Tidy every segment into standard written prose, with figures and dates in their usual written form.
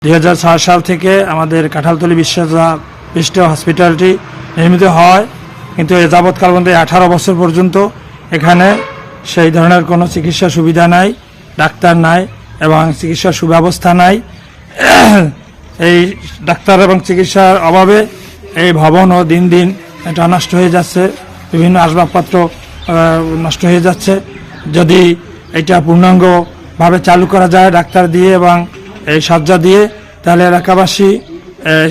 2006 সাল থেকে আমাদের কাঁঠালতলী বিশ্ববিদ্যালয় হসপিটালটি নির্মিত হয়, কিন্তু এ যাবৎকাল পর্যন্ত 18 বছর পর্যন্ত এখানে সেই ধরনের কোনো চিকিৎসা সুবিধা নাই, ডাক্তার নাই এবং চিকিৎসার সুব্যবস্থা নাই। এই ডাক্তার এবং চিকিৎসার অভাবে এই ভবনও দিন দিন এটা নষ্ট হয়ে যাচ্ছে, বিভিন্ন আসবাবপত্র নষ্ট হয়ে যাচ্ছে। যদি এটা পূর্ণাঙ্গভাবে চালু করা যায় ডাক্তার দিয়ে এবং এই শয্যা দিয়ে, তাহলে এলাকাবাসী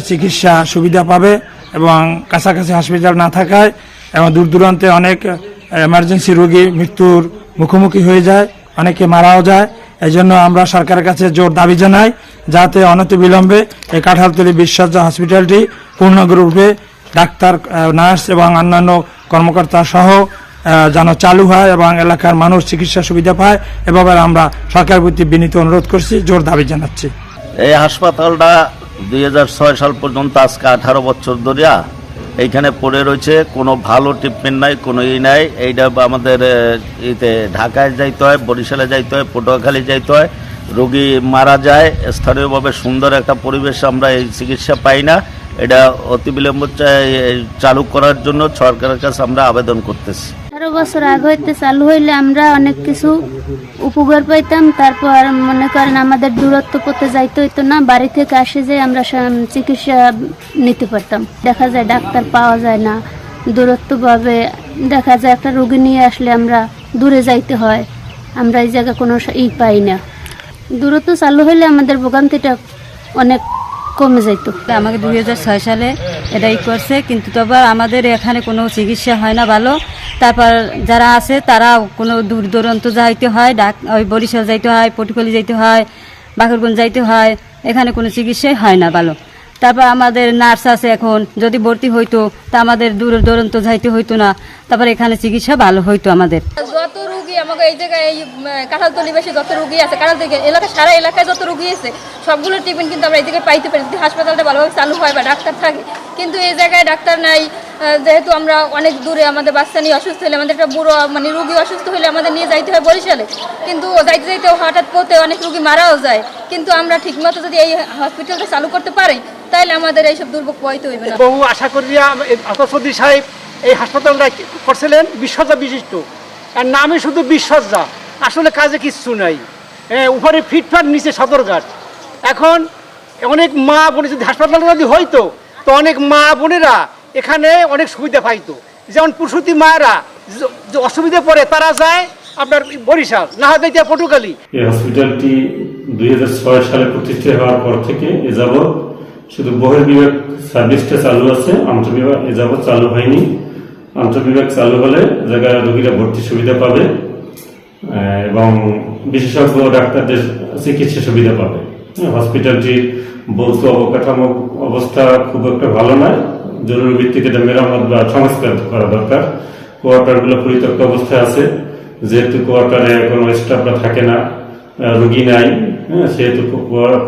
চিকিৎসা সুবিধা পাবে এবং কাছাকাছি হসপিটাল না থাকায় এবং দূর দূরান্তে অনেক এমার্জেন্সি রোগী মৃত্যুর মুখোমুখি হয়ে যায়, অনেকে মারাও যায়। এই জন্য আমরা সরকারের কাছে জোর দাবি জানাই যাতে অনতিবিলম্বে এই কাঁঠালতলী বিশ্ববিদ্যালয় হসপিটালটি পূর্ণরূপে ডাক্তার, নার্স এবং অন্যান্য কর্মকর্তা সহ যেন চালু হয় এবং এলাকার মানুষ চিকিৎসা সুবিধা পায়। এভাবে আমরা সরকারের প্রতি বিনীত অনুরোধ করছি, জোর দাবি জানাচ্ছি। এই হাসপাতালটা 2006 সাল পর্যন্ত আজকে 18 বছর ধরে এইখানে পড়ে রয়েছে, কোনো ভালো ট্রিটমেন্ট নাই, কোনো নাই। এইটা আমাদের ঢাকায় যাইতে হয়, বরিশালে যাইতে হয়, পটুয়াখালী যাইতে হয়, রোগী মারা যায়। স্থানীয়ভাবে সুন্দর একটা পরিবেশ আমরা এই চিকিৎসা পাই না। এটা অতিবিলম্ব চালু করার জন্য সরকারের কাছে আমরা আবেদন করতেছি। 18 বছর আগে হইতে চালু হইলে আমরা অনেক কিছু উপকার পাইতাম। তারপর মনে করেন আমাদের দূরত্ব পথে যাইতে হইতো না, বাড়ি থেকে আসে যে আমরা চিকিৎসা নিতে পারতাম। দেখা যায় ডাক্তার পাওয়া যায় না, দূরত্বভাবে দেখা যায় একটা রোগী নিয়ে আসলে আমরা দূরে যাইতে হয়, আমরা এই জায়গায় কোনো পাই না। দূরত্ব চালু হইলে আমাদের ভোগান্তিটা অনেক কমে যাইত। আমাকে 2006 সালে এটাই করছে, কিন্তু তবে আমাদের এখানে কোনো চিকিৎসা হয় না ভালো। তারপর যারা আছে তারা কোনো দূর দূরান্ত যাইতে হয়, ওই বরিশাল যাইতে হয়, পটুয়াখালী যাইতে হয়, বাকরগঞ্জ যাইতে হয়, এখানে কোনো চিকিৎসাই হয় না ভালো। তারপর আমাদের নার্স আছে, এখন যদি ভর্তি হইতো তা আমাদের দূর দূরান্ত যাইতে হইতো না, তারপর এখানে চিকিৎসা ভালো হইতো আমাদের। যত রুগী আমাকে এই জায়গায় এই কাঁঠালতলী বেশি যত রুগী আছে, কাঁঠালতলী এলাকা সারা এলাকায় যত রুগী আছে সবগুলো ট্রিটমেন্ট কিন্তু আমরা এই জায়গায় পাইতে পারি যদি হাসপাতালটা ভালোভাবে চালু হয় বা ডাক্তার থাকে। কিন্তু এই জায়গায় ডাক্তার নাই, যেহেতু আমরা অনেক দূরে, আমাদের বাচ্চা নিয়ে অসুস্থ হলে, আমাদের একটা বুড়ো রুগী অসুস্থ হলে আমাদের নিয়ে যাইতে হয় বরিশালে, কিন্তু যাইতে যাইতে হঠাৎ পথে অনেক রুগী মারাও যায়। কিন্তু আমরা ঠিকমতো যদি এই হসপিটালটা চালু করতে পারি তাহলে আমাদের এইসব দুর্ভোগ পোহাইতে হইবে না। বহু আশা করিয়া চৌধুরী সাহেব এই হাসপাতালটা করছিলেন বিশ্বজ্জা বিশিষ্ট, আর নামে শুধু বিশ্বজ্জা, আসলে কাজে কিচ্ছু নাই। উপরে ফিটফাট, নিচে সদরঘাট। এখন অনেক মা বোন যদি হাসপাতাল যদি হইতো তো অনেক মা বোনেরা এখানে অনেক সুবিধা পাইতো। যেমন প্রসূতি মায়েরা যে অসুবিধা পড়ে তারা যায় আপনার বরিশাল, না হয় যাইতে পটুয়াখালী। এই হসপিটালটি 2006 সালে প্রতিষ্ঠা হওয়ার পর থেকে এ যাবৎ শুধু বহির্বিভাগ সার্ভিসটা চালু আছে, আন্তঃবিভাগ এ যাবৎ চালু হয়নি। আন্তঃবিভাগ চালু হলে জায়গায় রোগীরা ভর্তি সুবিধা পাবে এবং বিশেষজ্ঞ ডাক্তারদের চিকিৎসা সুবিধা পাবে। হসপিটালটি ভৌত অবকাঠামো অবস্থা খুব একটা ভালো নয়, জরুরি ভিত্তিতে এটা মেরামত বা সংস্কার করা দরকার। কোয়ার্টারগুলো পরিত্যক্ত অবস্থায় আছে, যেহেতু কোয়ার্টারে কোনো স্টাফরা থাকে না, রোগী নাই, সেহেতু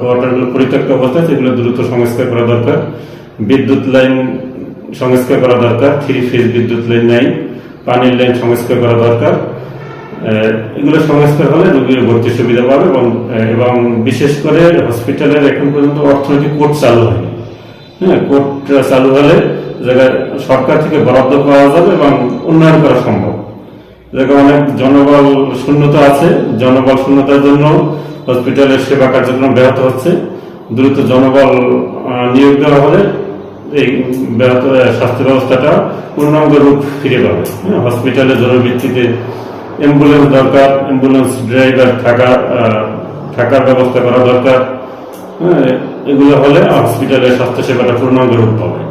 কোয়ার্টারগুলো পরিত্যক্ত অবস্থায়, সেগুলো দ্রুত সংস্কার করা দরকার। বিদ্যুৎ লাইন সংস্কার করা দরকার, 3 ফেজ বিদ্যুৎ লাইন নাই, পানির লাইন সংস্কার করা দরকার। এগুলো সংস্কার হলে রোগীর ভর্তি সুবিধা পাবে এবং বিশেষ করে হসপিটালের এখন পর্যন্ত অর্থনৈতিক কোর্ট চালু হয়নি। কোর্ট চালু হলে জায়গায় সরকার থেকে বরাদ্দ পাওয়া যাবে এবং উন্নয়ন করা সম্ভব। জায়গায় অনেক জনবল শূন্যতা আছে, জনবল শূন্যতার জন্য হসপিটালের সেবা কার্যক্রম ব্যাহত হচ্ছে। দ্রুত জনবল নিয়োগ দেওয়া হলে এই ব্যাহত স্বাস্থ্য ব্যবস্থাটা পূর্ণাঙ্গ রূপ ফিরে পাবে। হসপিটালে জরুরি ভিত্তিতে অ্যাম্বুলেন্স দরকার, অ্যাম্বুলেন্স ড্রাইভার থাকার ব্যবস্থা করা দরকার। এগুলো হলে হসপিটালের স্বাস্থ্য সেবাটা পূর্ণাঙ্গ রূপ পাবে।